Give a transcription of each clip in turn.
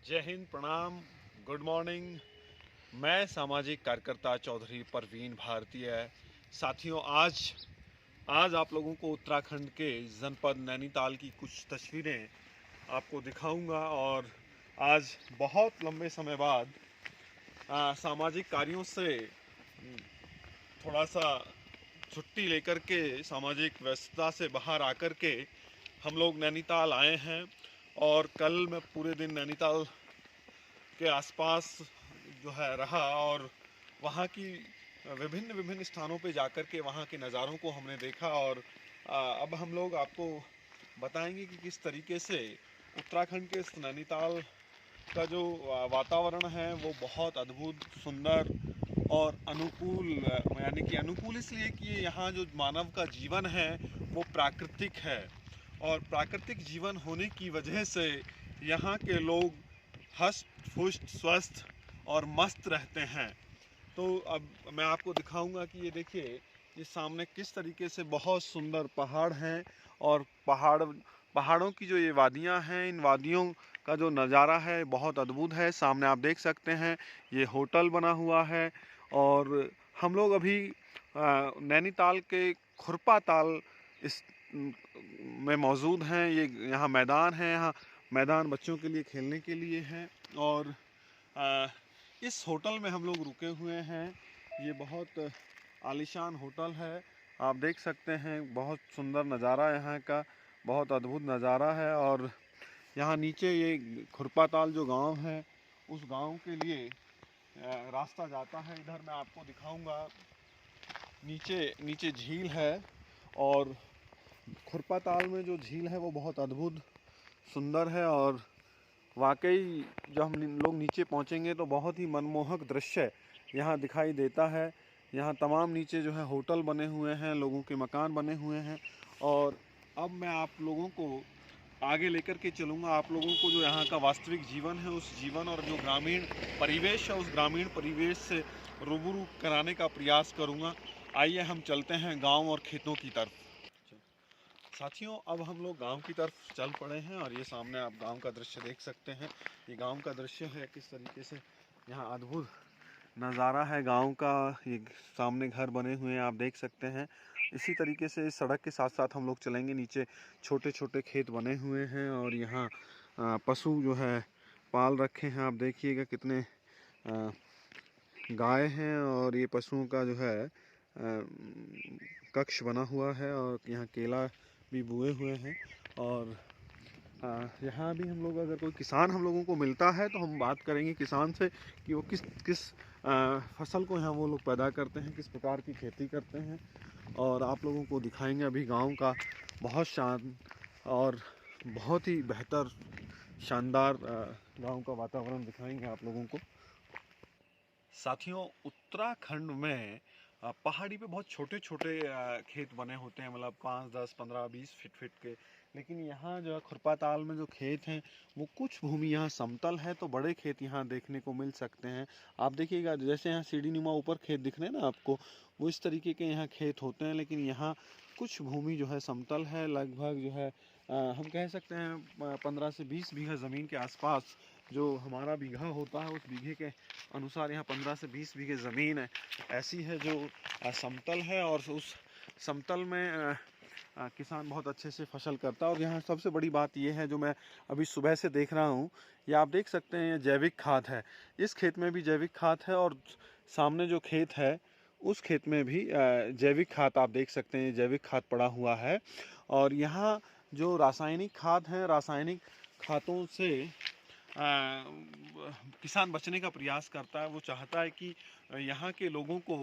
जय हिंद, प्रणाम, good morning. मैं सामाजिक कार्यकर्ता चौधरी परवीन भारतीय। साथियों, आज आप लोगों को उत्तराखंड के जनपद नैनीताल की कुछ तस्वीरें आपको दिखाऊंगा। और आज बहुत लंबे समय बाद सामाजिक कार्यों से थोड़ा सा छुट्टी लेकर के, सामाजिक व्यस्तता से बाहर आकर के हम लोग नैनीताल आए हैं। और कल मैं पूरे दिन नैनीताल के आसपास जो है रहा और वहाँ की विभिन्न विभिन्न स्थानों पे जाकर के वहाँ के नज़ारों को हमने देखा। और अब हम लोग आपको बताएंगे कि किस तरीके से उत्तराखंड के इस नैनीताल का जो वातावरण है वो बहुत अद्भुत, सुंदर और अनुकूल, यानी कि अनुकूल इसलिए कि यहाँ जो मानव का जीवन है वो प्राकृतिक है। और प्राकृतिक जीवन होने की वजह से यहाँ के लोग हष्ट पुष्ट, स्वस्थ और मस्त रहते हैं। तो अब मैं आपको दिखाऊंगा कि ये देखिए, ये सामने किस तरीके से बहुत सुंदर पहाड़ हैं। और पहाड़ों की जो ये वादियाँ हैं, इन वादियों का जो नज़ारा है बहुत अद्भुत है। सामने आप देख सकते हैं ये होटल बना हुआ है। और हम लोग अभी नैनीताल के खुरपा ताल इस में मौजूद हैं। ये यहाँ मैदान है, यहाँ मैदान बच्चों के लिए खेलने के लिए है। और इस होटल में हम लोग रुके हुए हैं। ये बहुत आलीशान होटल है, आप देख सकते हैं। बहुत सुंदर नज़ारा यहाँ का, बहुत अद्भुत नज़ारा है। और यहाँ नीचे ये खुरपा ताल जो गांव है, उस गांव के लिए रास्ता जाता है। इधर मैं आपको दिखाऊंगा, नीचे नीचे झील है। और खुरपा ताल में जो झील है वो बहुत अद्भुत सुंदर है। और वाकई जब हम लोग नीचे पहुंचेंगे तो बहुत ही मनमोहक दृश्य यहाँ दिखाई देता है। यहाँ तमाम नीचे जो है होटल बने हुए हैं, लोगों के मकान बने हुए हैं। और अब मैं आप लोगों को आगे लेकर के चलूँगा, आप लोगों को जो यहाँ का वास्तविक जीवन है उस जीवन और जो ग्रामीण परिवेश है उस ग्रामीण परिवेश से रूबरू कराने का प्रयास करूँगा। आइए हम चलते हैं गाँव और खेतों की तरफ। साथियों, अब हम लोग गांव की तरफ चल पड़े हैं और ये सामने आप गांव का दृश्य देख सकते हैं। ये गांव का दृश्य है, किस तरीके से यहाँ अद्भुत नज़ारा है गांव का। ये सामने घर बने हुए हैं, आप देख सकते हैं। इसी तरीके से इस सड़क के साथ साथ हम लोग चलेंगे, नीचे छोटे छोटे खेत बने हुए हैं। और यहाँ पशु जो है पाल रखे हैं, आप देखिएगा कितने गाय हैं। और ये पशुओं का जो है कक्ष बना हुआ है। और यहाँ केला भी बोए हुए हैं। और यहाँ भी हम लोग, अगर कोई किसान हम लोगों को मिलता है तो हम बात करेंगे किसान से कि वो किस किस फसल को यहाँ वो लोग पैदा करते हैं, किस प्रकार की खेती करते हैं। और आप लोगों को दिखाएंगे अभी गांव का बहुत शान और बहुत ही बेहतर शानदार गांव का वातावरण दिखाएंगे आप लोगों को। साथियों, उत्तराखंड में पहाड़ी पे बहुत छोटे छोटे खेत बने होते हैं, मतलब 5, 10, 15, 20 फीट फीट के। लेकिन यहाँ जो है खुरपा ताल में जो खेत हैं वो कुछ भूमि यहाँ समतल है, तो बड़े खेत यहाँ देखने को मिल सकते हैं। आप देखिएगा, जैसे यहाँ सीढ़ी नुमा ऊपर खेत दिख रहे हैं ना आपको, वो इस तरीके के यहाँ खेत होते हैं। लेकिन यहाँ कुछ भूमि जो है समतल है, लगभग जो है हम कह सकते हैं 15 से 20 बीघा ज़मीन के आसपास जो हमारा बीघा होता है उस बीघे के अनुसार यहाँ 15 से 20 बीघे ज़मीन है ऐसी है जो समतल है। और उस समतल में किसान बहुत अच्छे से फसल करता है। और यहाँ सबसे बड़ी बात यह है, जो मैं अभी सुबह से देख रहा हूँ, ये आप देख सकते हैं, ये जैविक खाद है। इस खेत में भी जैविक खाद है और सामने जो खेत है उस खेत में भी जैविक खाद आप देख सकते हैं, जैविक खाद पड़ा हुआ है। और यहाँ जो रासायनिक खाद है, रासायनिक खादों से किसान बचने का प्रयास करता है। वो चाहता है कि यहाँ के लोगों को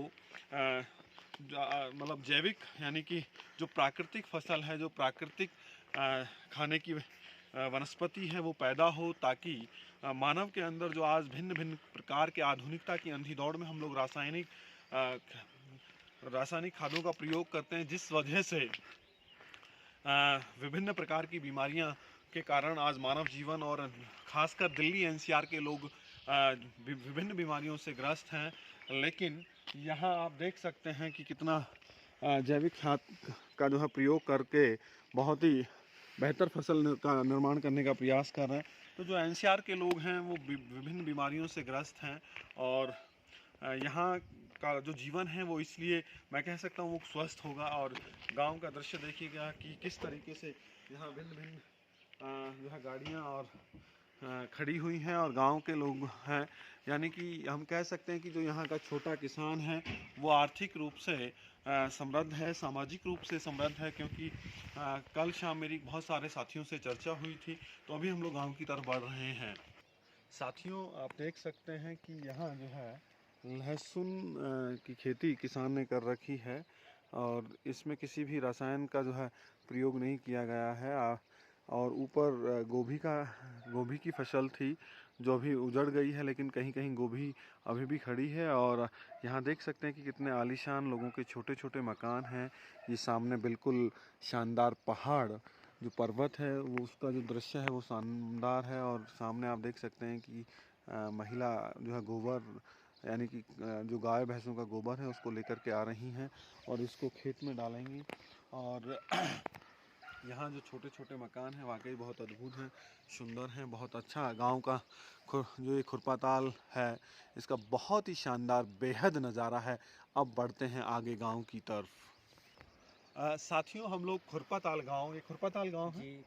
मतलब जैविक, यानी कि जो प्राकृतिक फसल है, जो प्राकृतिक खाने की वनस्पति है वो पैदा हो, ताकि मानव के अंदर जो आज भिन्न भिन्न प्रकार के आधुनिकता की अंधी दौड़ में हम लोग रासायनिक खादों का प्रयोग करते हैं, जिस वजह से विभिन्न प्रकार की बीमारियां के कारण आज मानव जीवन और खासकर दिल्ली एनसीआर के लोग विभिन्न बीमारियों से ग्रस्त हैं। लेकिन यहाँ आप देख सकते हैं कि कितना जैविक खाद का जो है प्रयोग करके बहुत ही बेहतर फसल का निर्माण करने का प्रयास कर रहे हैं। तो जो एनसीआर के लोग हैं वो विभिन्न बीमारियों से ग्रस्त हैं, और यहाँ का जो जीवन है वो इसलिए मैं कह सकता हूँ वो स्वस्थ होगा। और गांव का दृश्य देखिएगा कि किस तरीके से यहाँ भिन्न भिन्न जो है गाड़ियाँ और खड़ी हुई हैं और गांव के लोग हैं। यानी कि हम कह सकते हैं कि जो यहाँ का छोटा किसान है वो आर्थिक रूप से समृद्ध है, सामाजिक रूप से समृद्ध है। क्योंकि कल शाम मेरी बहुत सारे साथियों से चर्चा हुई थी, तो अभी हम लोग गांव की तरफ बढ़ रहे हैं। साथियों, आप देख सकते हैं कि यहाँ जो है लहसुन की खेती किसान ने कर रखी है, और इसमें किसी भी रसायन का जो है प्रयोग नहीं किया गया है। और ऊपर गोभी की फसल थी जो अभी उजड़ गई है, लेकिन कहीं कहीं गोभी अभी भी खड़ी है। और यहाँ देख सकते हैं कि कितने आलीशान लोगों के छोटे छोटे मकान हैं। ये सामने बिल्कुल शानदार पहाड़ जो पर्वत है वो उसका जो दृश्य है वो शानदार है। और सामने आप देख सकते हैं कि महिला जो है गोबर यानी कि जो गाय भैंसों का गोबर है उसको लेकर के आ रही हैं और इसको खेत में डालेंगी। और यहाँ जो छोटे छोटे मकान हैं वाकई बहुत अद्भुत हैं, सुंदर हैं, बहुत अच्छा। गांव का जो ये खुरपाताल है इसका बहुत ही शानदार बेहद नज़ारा है। अब बढ़ते हैं आगे गांव की तरफ। साथियों, हम लोग खुरपाताल गांव, ये खुरपाताल गांव है,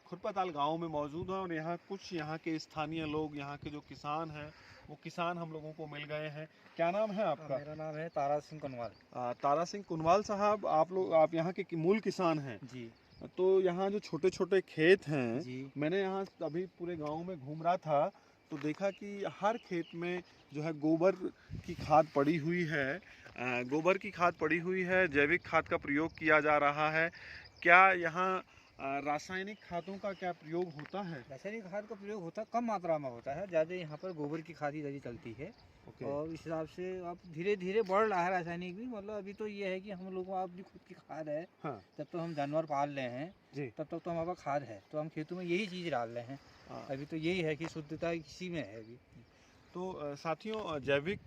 खुरपाताल गांव में मौजूद है। और यहाँ कुछ यहाँ के स्थानीय लोग, यहाँ के जो किसान हैं वो किसान हम लोगों को मिल गए हैं। क्या नाम है आपका? मेरा नाम है तारा सिंह कुनवाल। तारा सिंह कुनवाल साहब, आप यहाँ के मूल किसान हैं जी। तो यहाँ जो छोटे छोटे खेत हैं जी। मैंने यहाँ अभी पूरे गांव में घूम रहा था तो देखा कि हर खेत में जो है गोबर की खाद पड़ी हुई है, गोबर की खाद पड़ी हुई है, जैविक खाद का प्रयोग किया जा रहा है। क्या यहाँ रासायनिक खादों का क्या प्रयोग होता है? रासायनिक खाद का प्रयोग होता है, कम मात्रा में होता है। ज़्यादा यहाँ पर गोबर की खाद ही ज़्यादा चलती है। और इस हिसाब से अब धीरे धीरे बढ़ रहा है रासायनिक भी। मतलब अभी तो ये है कि हम लोगों को अपनी खुद की खाद है। हाँ। जब तो हम जानवर पाल रहे हैं जी। तब तक तो हमारे पास खाद है, तो हम खेतों में यही चीज़ डाल रहे हैं। अभी तो यही है कि शुद्धता इसी में है अभी। तो साथियों, जैविक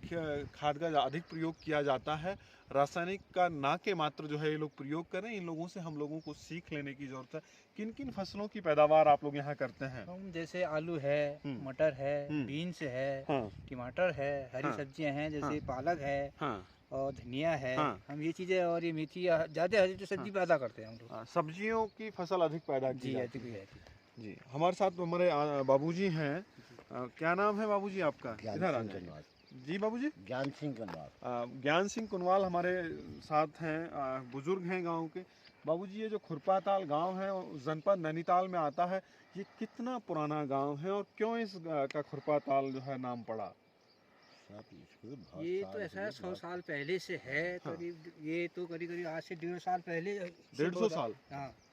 खाद का अधिक प्रयोग किया जाता है, रासायनिक का ना के मात्र जो है ये लोग प्रयोग करें। इन लोगों से हम लोगों को सीख लेने की जरूरत है। किन किन फसलों की पैदावार आप लोग यहाँ करते हैं? हम जैसे आलू है, मटर है, बीन्स है, टमाटर है, हरी सब्जियां हैं जैसे पालक है और धनिया है। हम ये चीज़ें और ये मेथी ज़्यादा हरी सब्जी पैदा करते हैं हम लोग। सब्जियों की फसल अधिक पैदा की जाती है। जी। हमारे साथ हमारे बाबूजी हैं। क्या नाम है बाबूजी आपका? इधर आ जाइए। जी बाबूजी। ज्ञान सिंह कुनवाल। ज्ञान सिंह कुनवाल हमारे साथ हैं, बुजुर्ग हैं गांव के। बाबूजी, ये जो खुरपाताल गांव है जनपद नैनीताल में आता है, ये कितना पुराना गांव है और क्यों इस का खुरपाताल जो है नाम पड़ा? ये तो ऐसा है 100 साल पहले से है। करीब ये तो करीब आज से 150 साल पहले। 150 साल?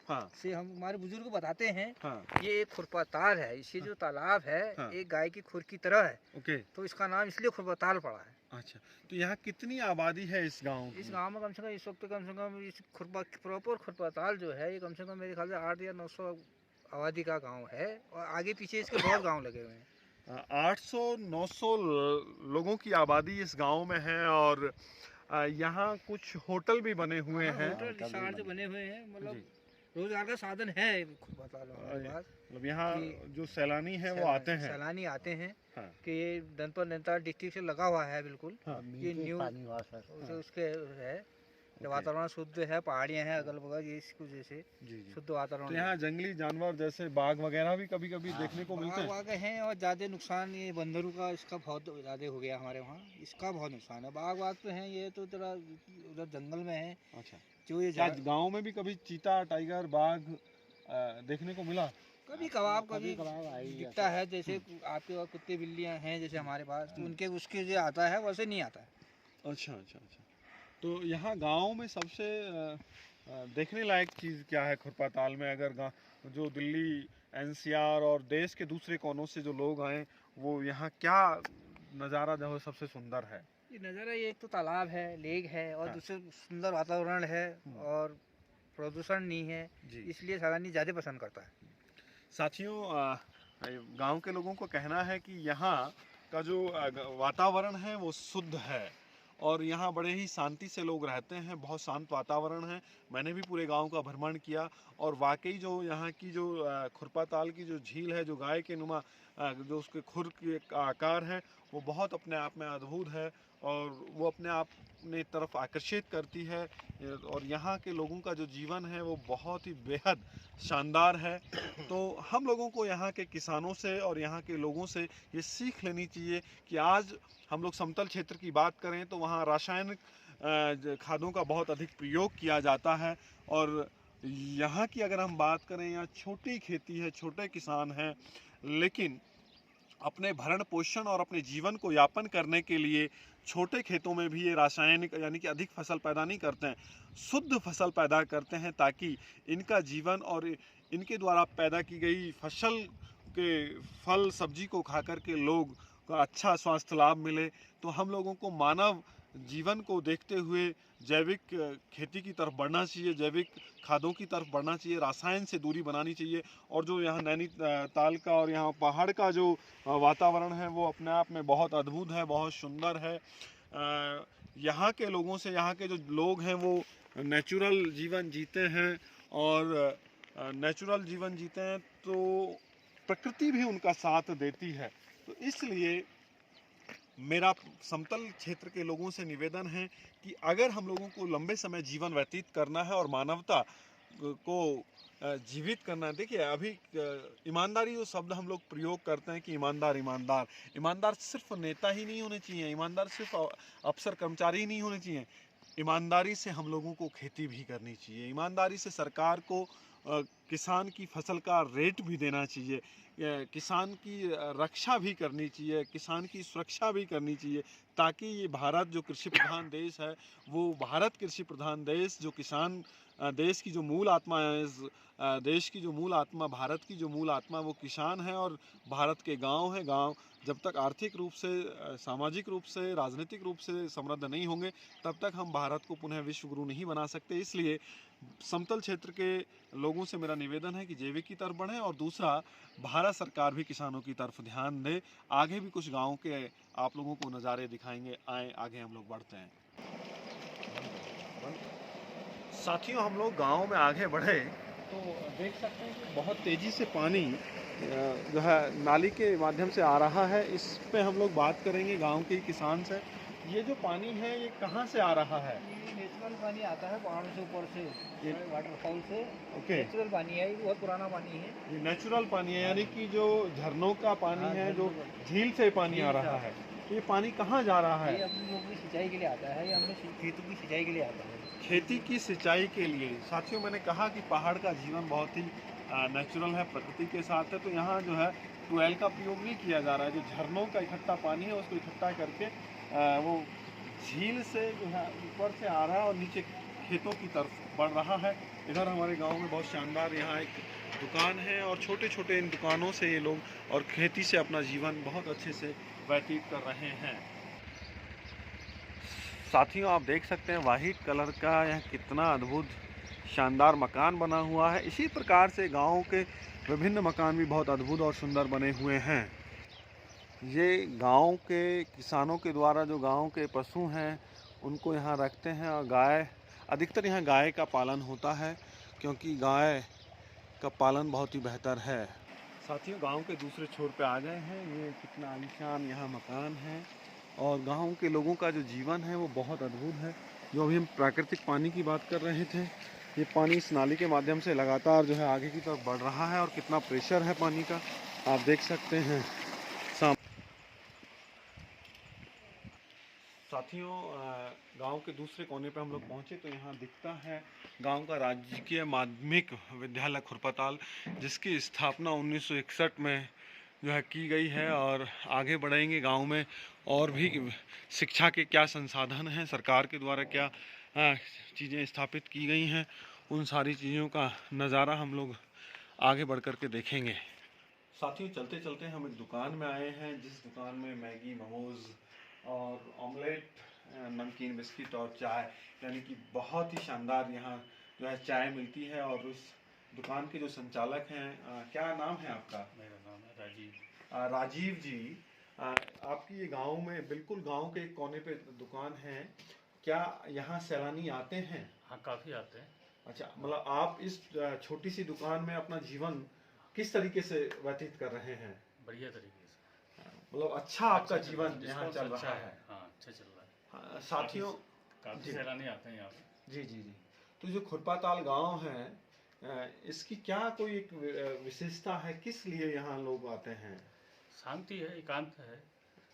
हाँ। से हम हमारे बुजुर्ग बताते हैं। हाँ। ये एक खुरपाताल है। इसे जो तालाब है एक गाय की खुर की तरह है। ओके। तो इसका नाम इसलिए खुरपाताल पड़ा है। अच्छा, तो यहाँ कितनी आबादी है इस गांव की? इस गांव में कम से कम इस वक्त कम से कम इस प्रॉपर खुरपाताल जो है ये कम से कम मेरे ख्याल से 8 या 900 आबादी का गाँव है। और आगे पीछे इसके बहुत गाँव लगे हुए हैं। 800-900 लोगों की आबादी इस गांव में है। और यहाँ कुछ होटल भी बने हुए हैं। होटल रिसॉर्ट जो बने हुए हैं, मतलब रोजगार का साधन है मतलब यहाँ जो सैलानी है वो आते हैं। सैलानी आते हैं कि ये जनपद नैनीताल डिस्ट्रिक्ट से लगा हुआ है बिल्कुल। ये न्यू उसके है, वातावरण शुद्ध है, पहाड़ियाँ हैं अगल बगल, ये इसकी वजह से शुद्ध वातावरण। तो यहाँ जंगली जानवर जैसे बाघ वगैरह भी कभी कभी देखने को मिलते हैं। बाघ हैं और ज़्यादा नुकसान ये बंदरों का इसका बहुत ज़्यादा हो गया हमारे वहाँ। इसका बहुत नुकसान है। बाघ तो हैं, ये तो जरा उधर जंगल में है। अच्छा, जो ये गाँव में भी कभी चीता, टाइगर, बाघ देखने को मिला? कभी कभी दिखता है। जैसे आपके पास कुत्ते बिल्लियाँ हैं जैसे हमारे पास, तो उनके उसके जो आता है वैसे नहीं आता है। अच्छा अच्छा अच्छा। तो यहाँ गांव में सबसे देखने लायक चीज़ क्या है खुरपाताल में? अगर जो दिल्ली, एनसीआर और देश के दूसरे कोनों से जो लोग आए वो यहाँ क्या नज़ारा जो है सबसे सुंदर है? ये नज़ारा ये एक तो तालाब है, लेक है और दूसरे सुंदर वातावरण है और प्रदूषण नहीं है, इसलिए सैलानी ज़्यादा पसंद करता है। साथियों, गांव के लोगों को कहना है कि यहाँ का जो वातावरण है वो शुद्ध है और यहाँ बड़े ही शांति से लोग रहते हैं, बहुत शांत वातावरण है। मैंने भी पूरे गांव का भ्रमण किया और वाकई जो यहाँ की जो खुरपाताल की जो झील है, जो गाय के नुमा जो उसके खुर के आकार है, वो बहुत अपने आप में अद्भुत है और वो अपने आप ने तरफ आकर्षित करती है। और यहाँ के लोगों का जो जीवन है वो बहुत ही बेहद शानदार है। तो हम लोगों को यहाँ के किसानों से और यहाँ के लोगों से ये सीख लेनी चाहिए कि आज हम लोग समतल क्षेत्र की बात करें तो वहाँ रासायनिक खादों का बहुत अधिक प्रयोग किया जाता है, और यहाँ की अगर हम बात करें, यहाँ छोटी खेती है, छोटे किसान हैं, लेकिन अपने भरण पोषण और अपने जीवन को यापन करने के लिए छोटे खेतों में भी ये रासायनिक यानी कि अधिक फसल पैदा नहीं करते हैं, शुद्ध फसल पैदा करते हैं ताकि इनका जीवन और इनके द्वारा पैदा की गई फसल के फल सब्जी को खाकर के लोग को अच्छा स्वास्थ्य लाभ मिले। तो हम लोगों को मानव जीवन को देखते हुए जैविक खेती की तरफ बढ़ना चाहिए, जैविक खादों की तरफ बढ़ना चाहिए, रसायन से दूरी बनानी चाहिए। और जो यहाँ नैनीताल का और यहाँ पहाड़ का जो वातावरण है वो अपने आप में बहुत अद्भुत है, बहुत सुंदर है। यहाँ के लोगों से, यहाँ के जो लोग हैं वो नेचुरल जीवन जीते हैं और नेचुरल जीवन जीते हैं तो प्रकृति भी उनका साथ देती है। तो इसलिए मेरा समतल क्षेत्र के लोगों से निवेदन है कि अगर हम लोगों को लंबे समय जीवन व्यतीत करना है और मानवता को जीवित करना है, देखिए अभी ईमानदारी जो शब्द हम लोग प्रयोग करते हैं कि ईमानदार ईमानदार ईमानदार सिर्फ नेता ही नहीं होने चाहिए, ईमानदार सिर्फ अफसर कर्मचारी ही नहीं होने चाहिए। ईमानदारी से हम लोगों को खेती भी करनी चाहिए, ईमानदारी से सरकार को किसान की फसल का रेट भी देना चाहिए, किसान की रक्षा भी करनी चाहिए, किसान की सुरक्षा भी करनी चाहिए, ताकि ये भारत जो कृषि प्रधान देश है, वो भारत कृषि प्रधान देश, जो किसान देश की जो मूल आत्मा है, इस देश की जो मूल आत्मा, भारत की जो मूल आत्मा वो किसान है और भारत के गांव हैं। गांव जब तक आर्थिक रूप से, सामाजिक रूप से, राजनीतिक रूप से समृद्ध नहीं होंगे तब तक हम भारत को पुनः विश्व गुरु नहीं बना सकते। इसलिए समतल क्षेत्र के लोगों से मेरा निवेदन है कि जैविक की तरफ बढ़ें और दूसरा, भारत सरकार भी किसानों की तरफ ध्यान दे। आगे भी कुछ गाँव के आप लोगों को नज़ारे दिखाएंगे, आए आगे हम लोग बढ़ते हैं। साथियों, हम लोग गांव में आगे बढ़े तो देख सकते हैं कि बहुत तेज़ी से पानी जो है नाली के माध्यम से आ रहा है। इस पे हम लोग बात करेंगे गांव के किसान से। ये जो पानी है ये कहाँ से आ रहा है? ये नेचुरल पानी आता है पहाड़ों से, ऊपर से, ये वाटरफॉल से। ओके, नेचुरल पानी है, ये बहुत पुराना पानी है। ये नेचुरल पानी है, यानी कि जो झरनों का पानी है, जो झील से पानी आ रहा है। तो ये पानी कहाँ जा रहा है? ये अपने लोगों की सिंचाई के लिए आता है, ये हमने खेतों की सिंचाई के लिए आता है। खेती की सिंचाई के लिए। साथियों, मैंने कहा कि पहाड़ का जीवन बहुत ही नेचुरल है, प्रकृति के साथ है। तो यहाँ जो है ट्यूबवेल का प्रयोग नहीं किया जा रहा है। जो झरनों का इकट्ठा पानी है उसको इकट्ठा करके वो झील से जो है ऊपर से आ रहा है और नीचे खेतों की तरफ बढ़ रहा है। इधर हमारे गांव में बहुत शानदार यहाँ एक दुकान है और छोटे छोटे इन दुकानों से ये लोग और खेती से अपना जीवन बहुत अच्छे से व्यतीत कर रहे हैं। साथियों, आप देख सकते हैं वाइट कलर का यह कितना अद्भुत शानदार मकान बना हुआ है। इसी प्रकार से गाँव के विभिन्न मकान भी बहुत अद्भुत और सुंदर बने हुए हैं। ये गांव के किसानों के द्वारा जो गांव के पशु हैं उनको यहाँ रखते हैं और गाय, अधिकतर यहाँ गाय का पालन होता है क्योंकि गाय का पालन बहुत ही बेहतर है। साथियों, गांव के दूसरे छोर पे आ गए हैं। ये कितना आलीशान यहाँ मकान है और गांव के लोगों का जो जीवन है वो बहुत अद्भुत है। जो अभी हम प्राकृतिक पानी की बात कर रहे थे, ये पानी इस नाली के माध्यम से लगातार जो है आगे की तरफ बढ़ रहा है और कितना प्रेशर है पानी का आप देख सकते हैं। साथियों, गांव के दूसरे कोने पे हम लोग पहुंचे तो यहाँ दिखता है गांव का राजकीय माध्यमिक विद्यालय खुरपाताल, जिसकी स्थापना 1961 में जो है की गई है। और आगे बढ़ेंगे गांव में और भी शिक्षा के क्या संसाधन हैं, सरकार के द्वारा क्या चीज़ें स्थापित की गई हैं, उन सारी चीज़ों का नज़ारा हम लोग आगे बढ़ कर के देखेंगे। साथियों, चलते चलते हम एक दुकान में आए हैं जिस दुकान में मैगी, मोमोज़ और ऑमलेट, नमकीन, बिस्किट और चाय, यानी कि बहुत ही शानदार यहाँ जो है चाय मिलती है। और उस दुकान के जो संचालक हैं, क्या नाम है आपका? मेरा नाम है राजीव। राजीव जी, आपकी ये गांव में बिल्कुल गांव के एक कोने पे दुकान है, क्या यहाँ सैलानी आते हैं? हाँ, काफ़ी आते हैं। अच्छा, मतलब आप इस छोटी सी दुकान में अपना जीवन किस तरीके से व्यतीत कर रहे हैं? बढ़िया तरीके से, मतलब अच्छा आपका अच्छा जीवन यहाँ चल अच्छा रहा है। है? हाँ, अच्छा चल रहा है। हाँ, साथियों काफ़ी जी। सैलानी आते हैं यहाँ पे। जी जी जी। तो जो खुरपाताल गांव है, इसकी क्या कोई एक विशेषता है, किस लिए यहाँ लोग आते हैं? शांति है, एकांत है,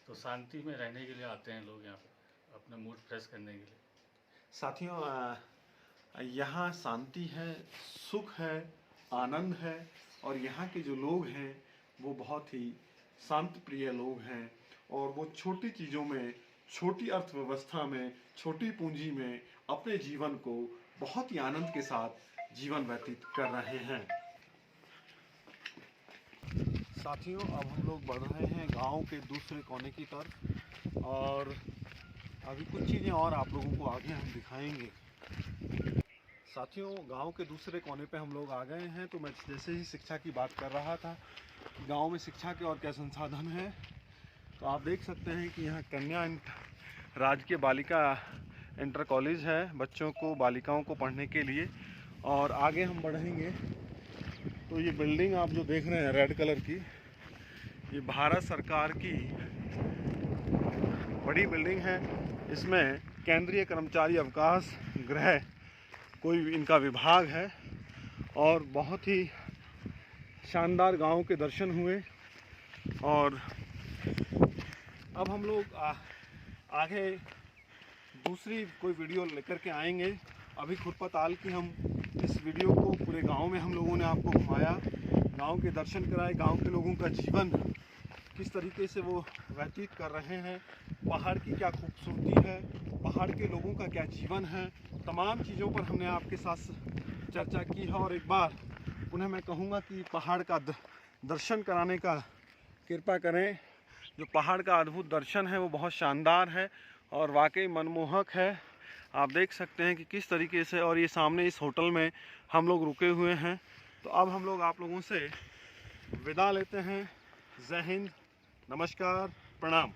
तो शांति में रहने के लिए आते हैं लोग यहाँ पे, अपना मूड फ्रेश करने के लिए। साथियों, यहाँ शांति है, सुख है, आनंद है, और यहाँ के जो लोग हैं वो बहुत ही शांत प्रिय लोग हैं, और वो छोटी चीज़ों में, छोटी अर्थव्यवस्था में, छोटी पूंजी में अपने जीवन को बहुत ही आनंद के साथ जीवन व्यतीत कर रहे हैं। साथियों, अब हम लोग बढ़ रहे हैं गांव के दूसरे कोने की तरफ, और अभी कुछ चीज़ें और आप लोगों को आगे हम दिखाएंगे। साथियों, गांव के दूसरे कोने पे हम लोग आ गए हैं। तो मैं जैसे ही शिक्षा की बात कर रहा था कि गांव में शिक्षा के और क्या संसाधन हैं, तो आप देख सकते हैं कि यहाँ कन्या राजकीय बालिका इंटर कॉलेज है, बच्चों को, बालिकाओं को पढ़ने के लिए। और आगे हम बढ़ेंगे तो ये बिल्डिंग आप जो देख रहे हैं रेड कलर की, ये भारत सरकार की बड़ी बिल्डिंग है। इसमें केंद्रीय कर्मचारी अवकाश गृह कोई इनका विभाग है, और बहुत ही शानदार गांव के दर्शन हुए। और अब हम लोग आगे दूसरी कोई वीडियो लेकर के आएंगे। अभी खुरपाताल की हम इस वीडियो को पूरे गांव में हम लोगों ने आपको घुमाया, गांव के दर्शन कराए, गांव के लोगों का जीवन किस तरीके से वो व्यतीत कर रहे हैं, पहाड़ की क्या खूबसूरती है, पहाड़ के लोगों का क्या जीवन है, तमाम चीज़ों पर हमने आपके साथ चर्चा की है। और एक बार उन्हें मैं कहूँगा कि पहाड़ का दर्शन कराने का कृपा करें। जो पहाड़ का अद्भुत दर्शन है वो बहुत शानदार है और वाकई मनमोहक है। आप देख सकते हैं कि किस तरीके से, और ये सामने इस होटल में हम लोग रुके हुए हैं। तो अब हम लोग आप लोगों से विदा लेते हैं। जय हिंद, नमस्कार, प्रणाम।